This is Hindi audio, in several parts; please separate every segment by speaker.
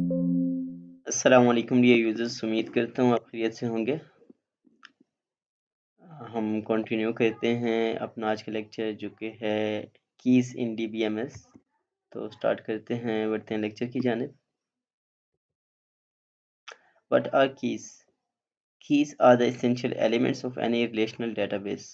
Speaker 1: अस्सलाम वालेकुम डियर यूजर्स, उम्मीद करता हूँ आप खैरियत से होंगे। हम कंटिन्यू करते हैं अपना आज का लेक्चर जो कि है कीज़ इन डीबीएमएस। तो स्टार्ट करते हैं, बढ़ते हैं लेक्चर की जानिब। What are keys? Keys are the essential elements of any relational database.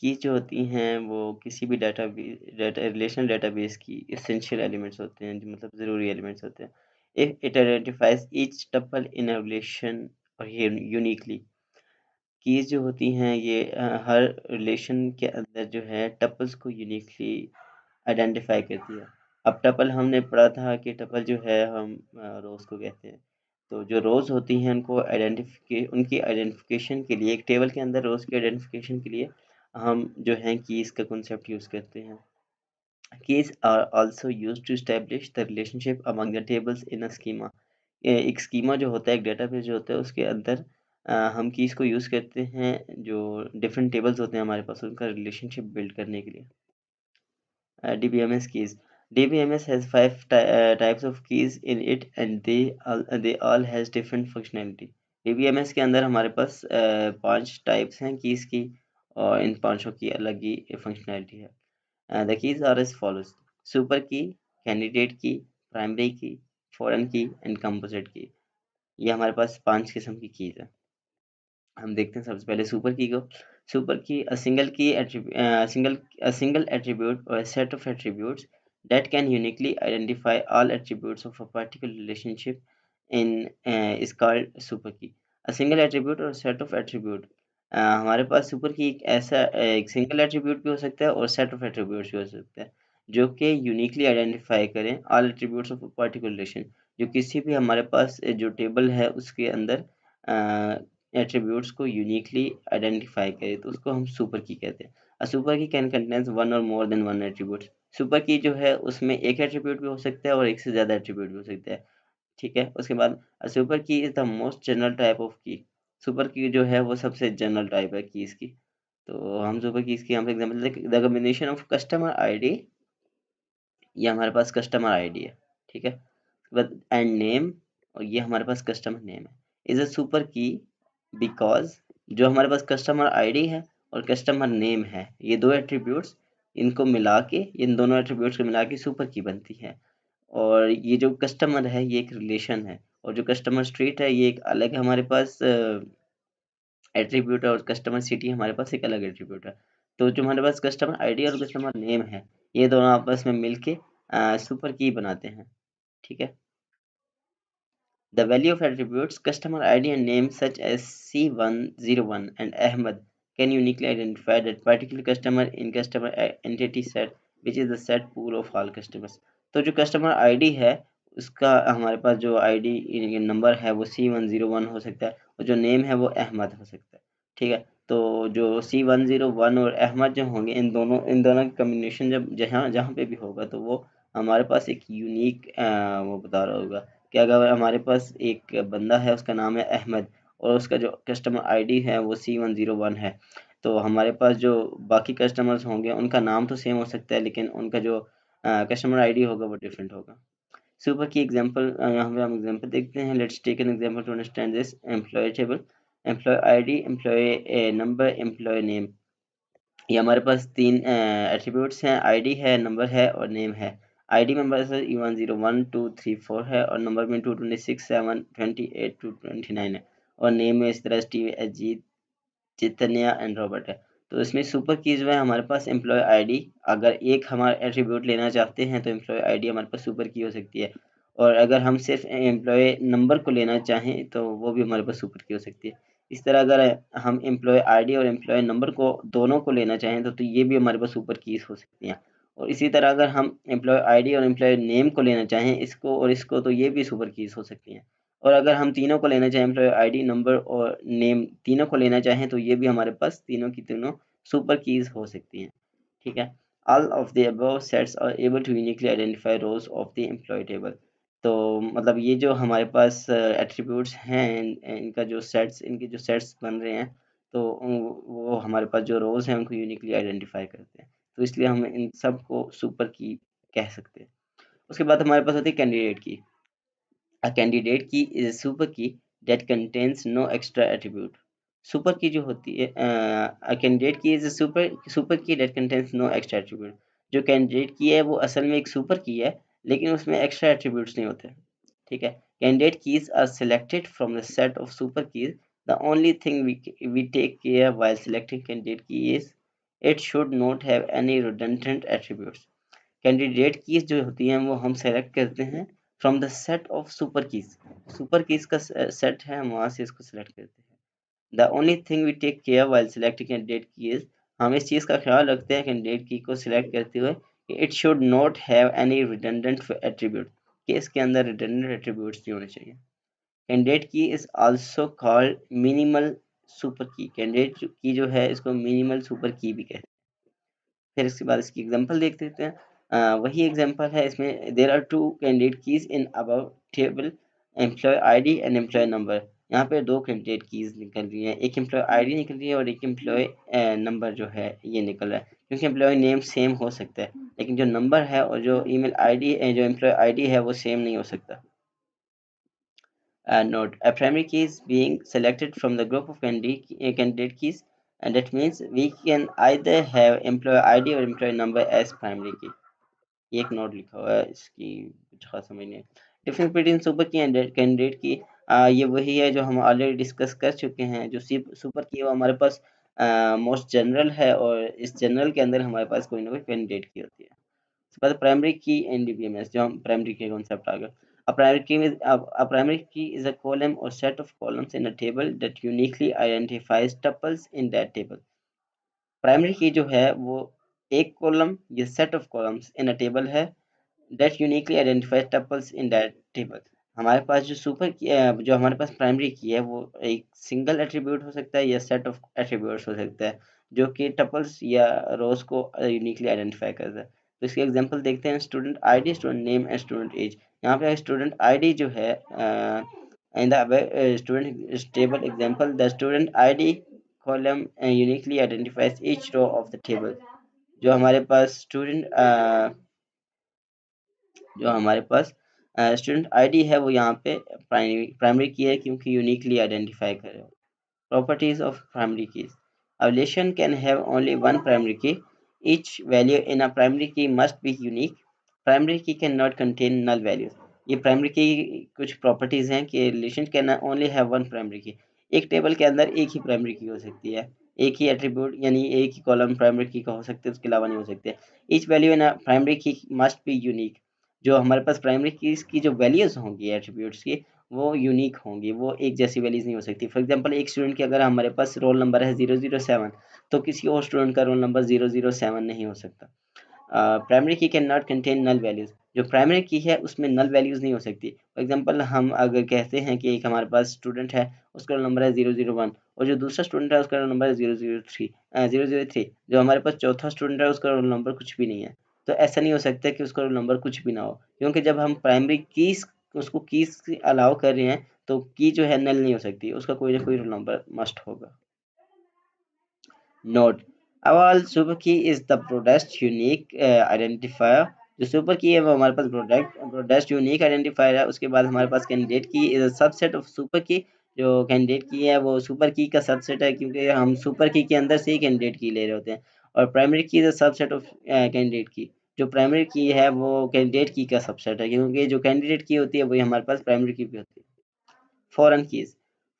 Speaker 1: Keys जो होती हैं वो किसी भी रिलेशनल डेटाबेस की एसेंशियल एलिमेंट्स होते हैं, जो मतलब ज़रूरी एलिमेंट्स होते हैं। If it identifies each tuple in a relation और यूनिकली। कीज़ जो होती हैं ये हर रिलेशन के अंदर जो है टपल्स को यूनिकली आइडेंटिफाई करती है। अब टपल हमने पढ़ा था कि टपल जो है हम रोज़ को कहते हैं। तो जो रोज़ होती हैं उनकी आइडेंटिफिकेशन के लिए एक टेबल के अंदर रोज़ की आइडेंटिफिकेशन के लिए हम जो है कीज़ का कॉन्सेप्ट यूज़ करते हैं। Keys are also used to establish the relationship among the tables in a schema. एक स्कीमा जो होता है, एक डेटाबेस जो होता है, उसके अंदर हम कीज़ को यूज़ करते हैं जो डिफरेंट टेबल्स होते हैं हमारे पास, उनका रिलेशनशिप बिल्ड करने के लिए। DBMS keys. DBMS has five types of keys in it and they all has different functionality. DBMS के अंदर हमारे पास 5 टाइप्स हैं कीज़ की और इन पांचों की अलग ही फंक्शनैलिटी है। The keys are as follows: super key, candidate key, primary key, foreign key and composite key. ये हमारे पास 5 किस्म की कीज़ है। हम देखते हैं सबसे पहले सुपर की को। सुपर की a single attribute or a set of attributes that can uniquely identify all attributes of a particular relationship in is called super key. A single attribute or set of attribute, हमारे पास सुपर की एक सिंगल एट्रीब्यूट भी हो सकता है और सेट ऑफ एट्रीब्यूट्स भी हो सकता है जो कि यूनिकली आइडेंटिफाई करें all attributes of particular relation. जो किसी भी हमारे पास जो टेबल है उसके अंदर एट्रीब्यूट्स को यूनिकली आइडेंटिफाई करे तो उसको हम सुपर की कहते हैं। अ सुपर की कैन कंटेन्स वन और मोर than one attributes. Super key जो है उसमें एक एट्रीब्यूट भी हो सकता है और एक से ज़्यादा एट्रीब्यूट भी हो सकता है। ठीक है, उसके बाद अ सुपर की is the most general type of की। सुपर की जो है वो सबसे जनरल टाइप है कीज़ की। तो हम सुपर कीज़ की यहाँ पे एग्जांपल देखें, the combination of customer ID, ये हमारे पास कस्टमर आईडी है। ठीक है, उसके बाद एंड नेम, और ये हमारे पास कस्टमर नेम है, इज़ अ सुपर की बिकॉज़ जो हमारे पास कस्टमर आईडी है और कस्टमर नेम है, ये 2 एट्रीब्यूट्स, इनको मिला के, इन दोनों एट्रीब्यूट्स को मिला के सुपर की बनती है। और ये जो कस्टमर है ये एक रिलेशन है और जो कस्टमर स्ट्रीट है ये एक अलग हमारे पास एट्रीब्यूट है और कस्टमर सिटी हमारे पास एक अलग एट्रीब्यूट है। तो जो हमारे पास कस्टमर आईडी और कस्टमर नेम है, ये दोनों आपस में मिलके सुपर की बनाते हैं। ठीक है। The value of attributes customer ID and name such as C101 and Ahmed can uniquely identify that particular customer in customer entity set, which is the set pool of all customers. तो जो कस्टमर आईडी है उसका हमारे पास जो आईडी नंबर है वो C101 हो सकता है और जो नेम है वो अहमद हो सकता है। ठीक है, तो जो C101 और अहमद जो होंगे, इन दोनों की कम्बिनेशन जब जहाँ जहाँ पे भी होगा तो वो हमारे पास एक यूनिक वो बता रहा होगा कि अगर हमारे पास एक बंदा है उसका नाम है अहमद और उसका जो कस्टमर आईडी है वो C101 है, तो हमारे पास जो बाकी कस्टमर्स होंगे उनका नाम तो सेम हो सकता है लेकिन उनका जो कस्टमर आईडी होगा वो डिफरेंट होगा। सुपर की एग्जांपल, यहाँ पे हम एग्जांपल देखते हैं। Let's take an example to understand this. Employee table, employee ID, employee number, employee name. ये हमारे पास 3 एट्रीब्यूट्स हैं, आईडी है, नंबर है और नेम है। आईडी में हमारे पास E101 2 3 4 है और नंबर में 226 7 28 टू 29 है और नेम में इस तरह Steve, Ajit, Chaitanya and Robert है। तो इसमें सुपर कीज में हमारे पास एम्प्लॉय आईडी, अगर एक हमारा एट्रीब्यूट लेना चाहते हैं तो एम्प्लॉय आईडी हमारे पास सुपर की हो सकती है और अगर हम सिर्फ एम्प्लॉय नंबर को लेना चाहें तो वो भी हमारे पास सुपर की हो सकती है। इस तरह अगर हम एम्प्लॉय आईडी और एम्प्लॉय नंबर को दोनों को लेना चाहें तो ये भी हमारे पास सुपर कीज हो सकती हैं। और इसी तरह अगर हम एम्प्लॉय आईडी और एम्प्लॉय नेम को लेना चाहें, इसको और इसको, तो ये भी सुपर कीज हो सकती हैं। और अगर हम तीनों को लेना चाहें, एम्प्लॉय आईडी, नंबर और नेम तीनों को लेना चाहें तो ये भी हमारे पास तीनों की तीनों सुपर कीज हो सकती हैं। ठीक है, all of the above sets are able to uniquely identify rows of the employee table. तो मतलब ये जो हमारे पास एट्रीब्यूट्स हैं, इनके जो सेट्स बन रहे हैं, तो वो हमारे पास जो रोज हैं उनको यूनिकली आइडेंटिफाई करते हैं, तो इसलिए हम इन सब को सुपर की कह सकते हैं। उसके बाद हमारे पास होती है कैंडिडेट की। A candidate key is a super key that contains no extra attribute. Super key जो होती है candidate key is super key that contains no extra attribute. जो कैंडिडेट की है वो असल में एक सुपर की है, लेकिन उसमें एक्स्ट्रा एट्रीब्यूट्स नहीं होते। ठीक है, candidate keys are selected from the set of super keys. The only thing we take care while selecting candidate key is it should not have any redundant attributes. Candidate keys जो होती हैं वो हम सेलेक्ट करते हैं from the set of super keys का सेट है, हम वहां से इसको सेलेक्ट करते हैं। The only thing we take care while selecting candidate key is, हम इस चीज़ का ख्याल रखते हैं कैंडिडेट की को सिलेक्ट करते हुए कि it should not have any redundant attribute, कि इसके अंदर रिडंडेंट एट्रीब्यूट्स नहीं होने चाहिए। Candidate key is also called minimal super की। कैंडिडेट की जो है इसको मिनिमल सुपर की भी कहते हैं। फिर इसके बाद इसकी एग्जांपल देख लेते हैं। वही एग्जांपल है, इसमें there are two candidate keys in above table, employee ID and employee number. यहाँ पे दो कैंडिडेट कीज निकल रही हैं, एक एम्प्लॉय आईडी निकल रही है और एक एम्प्लॉय नंबर जो है ये निकल रहा है। क्योंकि एम्प्लॉय नेम सेम हो सकता है, लेकिन जो नंबर है और जो ईमेल आईडी जो एम्प्लॉय आईडी है वो सेम नहीं हो सकता। Note: a primary key is being selected from the group of candidate keys, and that means we can either have employee ID or employee number as primary key. ये एक नोट लिखा हुआ है, इसकी कुछ खास समझ नहीं है। डिफरेंस बिटवीन सुपर की एंड कैंडिडेट की, ये वही है जो हम ऑलरेडी डिस्कस कर चुके हैं। जो सुपर की है वो हमारे पास मोस्ट जनरल है, और इस जनरल के अंदर हमारे पास कोई ना कोई कैंडिडेट की होती है। उसके बाद प्राइमरी की एंड डीबीएमएस, जो हम प्राइमरी की कॉन्सेप्ट आ गया। A primary key is a column or set of columns in a table that uniquely identifies tuples in that table. Primary की जो है वो एक कॉलम या set of columns in a table है that uniquely identifies tuples in that table. हमारे पास जो जो हमारे पास प्राइमरी की है वो एक सिंगल एट्रीब्यूट हो सकता है या सेट ऑफ एट्रीब्यूट्स हो सकता है, जो कि टपल्स या रोज को यूनिकली आइडेंटिफाई करता है। तो इसके एग्जांपल देखते हैं, student ID, student name and student age. यहाँ पे स्टूडेंट आईडी जो है in the student table example, the student ID column uniquely identifies each row of the table. जो हमारे पास स्टूडेंट आईडी है वो यहाँ पे प्राइमरी की है, क्योंकि यूनिकली आइडेंटिफाई करे। Properties of primary keys, a relation can have only one primary key. Each value in a primary key must be unique. Primary key cannot contain null values. ये प्राइमरी की कुछ प्रॉपर्टीज हैं कि relation can only have one primary की। एक टेबल के अंदर एक ही प्राइमरी की हो सकती है, एक ही एट्रीब्यूट यानी एक ही कॉलम प्राइमरी की का हो सकते हैं, उसके अलावा नहीं हो सकते। ईच वैल्यू इन प्राइमरी की मस्ट बी यूनिक। जो हमारे पास प्राइमरी कीज की जो वैल्यूज होंगी एट्रीब्यूट्स की वो यूनिक होंगी, वो एक जैसी वैल्यूज नहीं हो सकती। फॉर एग्जांपल एक स्टूडेंट की अगर हमारे पास रोल नंबर है 007, तो किसी और स्टूडेंट का रोल नंबर 007 नहीं हो सकता। Primary key can not contain null values. जो प्राइमरी की है उसमें नल वैल्यूज नहीं हो सकती। फॉर एग्जांपल हम अगर कहते हैं कि एक हमारे पास स्टूडेंट है, उसका रोल नंबर है 001, और जो दूसरा स्टूडेंट है उसका रोल नंबर है 003, जो हमारे पास चौथा स्टूडेंट है उसका रोल नंबर कुछ भी नहीं है। तो ऐसा नहीं हो सकता कि उसका रोल नंबर कुछ भी ना हो, क्योंकि जब हम प्राइमरी कीज उसको कीज अलाउ कर रहे हैं तो की जो है नल नहीं हो सकती, उसका कोई ना कोई रोल नंबर मस्ट होगा। नोट: अवर सुपर की is the product unique identifier. जो सुपर की है वो हमारे पास प्रोडक्ट यूनिक आइडेंटिफायर है। उसके बाद हमारे पास candidate key is a subset of super key. जो कैंडिडेट की है वो सुपर की का सबसेट है, क्योंकि हम सुपर की के अंदर से ही कैंडिडेट की ले रहे होते हैं। और प्राइमरी की is a subset of candidate की। जो प्राइमरी की है वो कैंडिडेट की का सबसेट है, क्योंकि जो कैंडिडेट की होती है वही हमारे पास प्राइमरी की भी होती है। Foreign keys.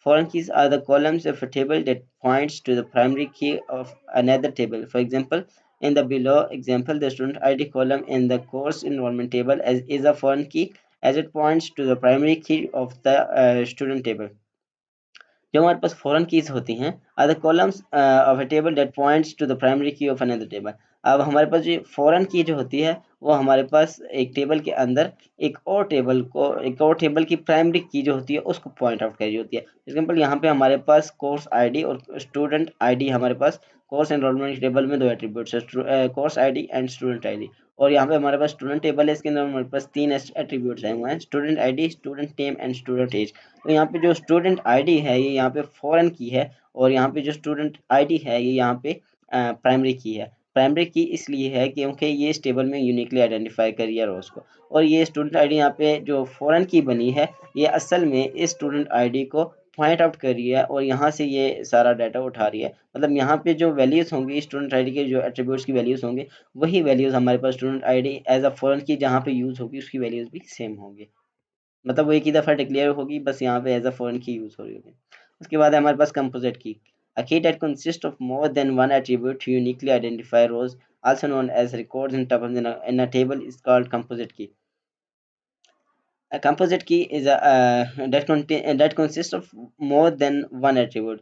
Speaker 1: Foreign keys are the columns of a table that points to the primary key of another table. For example, in the below example, the student ID column in the course enrollment table is a foreign key, as it points to the primary key of the student table. जो हमारे पास फॉरेन कीज होती हैं are the columns of a table that points to the primary key of another table. अब हमारे पास जो फॉरेन की जो होती है वो हमारे पास एक टेबल के अंदर एक और टेबल की प्राइमरी की जो होती है उसको पॉइंट आउट कर रही होती है। एग्जाम्पल यहाँ पे हमारे पास कोर्स आईडी और स्टूडेंट आईडी, हमारे पास कोर्स एनरोलमेंट टेबल में दो एट्रीब्यूट्स है, course ID and student ID. और यहाँ पे हमारे पास स्टूडेंट टेबल है, इसके अंदर हमारे पास तीन एट्रीब्यूट्स आए हुए हैं, student ID, student name and student age. तो यहाँ पे जो स्टूडेंट आईडी है ये यहाँ पे फॉरेन की है, और यहाँ पे जो स्टूडेंट आईडी है ये यहाँ पे प्राइमरी की है। प्राइमरी की इसलिए है क्योंकि ये इस टेबल में यूनिकली आइडेंटिफाई कर रही है रोज को, और ये स्टूडेंट आईडी यहाँ पे जो फॉरेन की बनी है ये असल में इस स्टूडेंट आईडी को पॉइंट आउट कर रही है और यहाँ से ये सारा डाटा उठा रही है। मतलब यहाँ पे जो वैल्यूज होंगी स्टूडेंट आईडी के, जो एट्रीब्यूट्स की वैल्यूज होंगे, वही वैल्यूज हमारे पास student ID as a foreign key जहाँ पे यूज होगी उसकी वैल्यूज भी सेम होंगी। मतलब वो एक ही दफ़ा डिक्लेयर होगी, बस यहाँ पे एज अ फॉरेन की यूज़ हो रही होगी। उसके बाद है हमारे पास कंपोजिट की, अ की that consists of more than one attribute to uniquely identify rows, also known as records in tuples in a table, is called composite key. A composite key is a that consists of more than one attribute.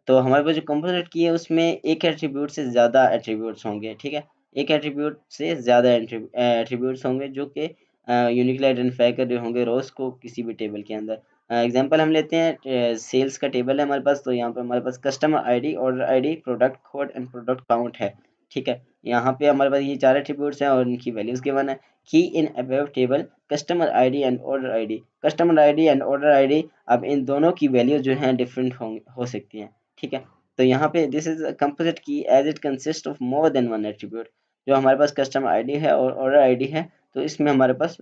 Speaker 1: तो हमारे पास जो कंपोजिट की है उसमें एक एट्रीब्यूट से ज़्यादा एट्रीब्यूट्स होंगे, ठीक है। एक एट्रीब्यूट से ज़्यादा एट्रीब्यूट्स होंगे जो कि यूनिकली आइडेंटिफाई कर रहे होंगे रोज को किसी भी टेबल के अंदर। एग्जांपल हम लेते हैं, सेल्स का टेबल है हमारे पास, तो यहाँ पे हमारे पास customer ID, order ID, product code and product count है, ठीक है। यहाँ पे हमारे पास ये चार एट्रीब्यूट्स हैं और इनकी वैल्यूज गिवन है। की इन above table customer ID and order ID, customer ID and order ID, अब इन दोनों की वैल्यूज जो हैं डिफरेंट हो सकती हैं, ठीक है। तो यहाँ पे this is composite key as it consist of more than one attribute. जो हमारे पास कस्टमर आईडी है और ऑर्डर आईडी है, तो इसमें हमारे पास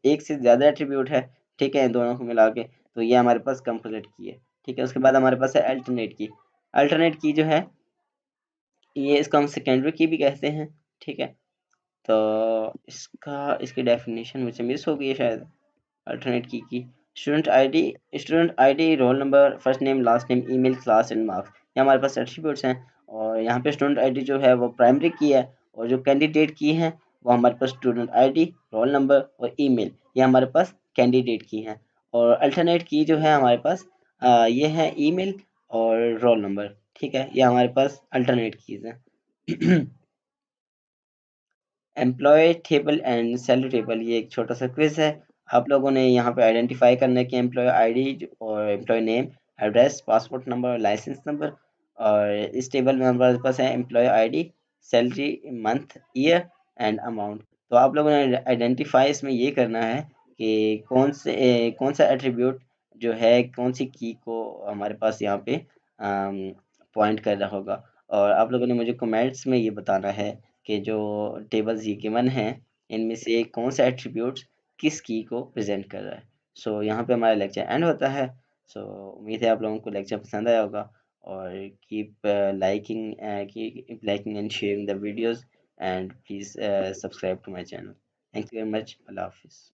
Speaker 1: एक से ज़्यादा एट्रीब्यूट है, ठीक है, इन दोनों को मिला के, तो ये हमारे पास कंपोजिट की है, ठीक है। उसके बाद हमारे पास है अल्टरनेट की। अल्टरनेट की जो है ये इसको हम सेकेंडरी की भी कहते हैं, ठीक है। तो इसकी डेफिनेशन मुझसे मिस हो गई है शायद। अल्टरनेट की student ID, roll number, first name, last name, email, class and marks, ये हमारे पास एट्रीब्यूट्स हैं। और यहाँ पे स्टूडेंट आईडी जो है वो प्राइमरी की है, और जो कैंडिडेट की है वो हमारे पास स्टूडेंट आईडी, रोल नंबर और ईमेल, ये हमारे पास कैंडिडेट की हैं। और अल्टरनेट की जो है हमारे पास ये है ईमेल और रोल नंबर, ठीक है, ये हमारे पास अल्टरनेट कीज हैं। Employee table and salary table, ये एक छोटा सा क्विज है। आप लोगों ने यहाँ पे आइडेंटिफाई करना है कि एम्प्लॉय आईडी और employee name, address, passport number, licence number. और इस टेबल में हमारे पास है employee ID, salary, month, year and amount. तो आप लोगों ने आइडेंटिफाई इसमें ये करना है कि कौन सा एट्रीब्यूट जो है कौन सी की को हमारे पास यहाँ पे पॉइंट कर रहा होगा। और आप लोगों ने मुझे कमेंट्स में ये बताना है कि जो टेबल्स ये गिवन हैं इनमें से कौन सा एट्रीब्यूट्स किस की को प्रेजेंट कर रहा है। सो यहाँ पे हमारा लेक्चर एंड होता है। सो उम्मीद है आप लोगों को लेक्चर पसंद आया होगा, और keep liking and sharing the videos, and please subscribe to my channel. Thank you very much. अल्लाह हाफिज़।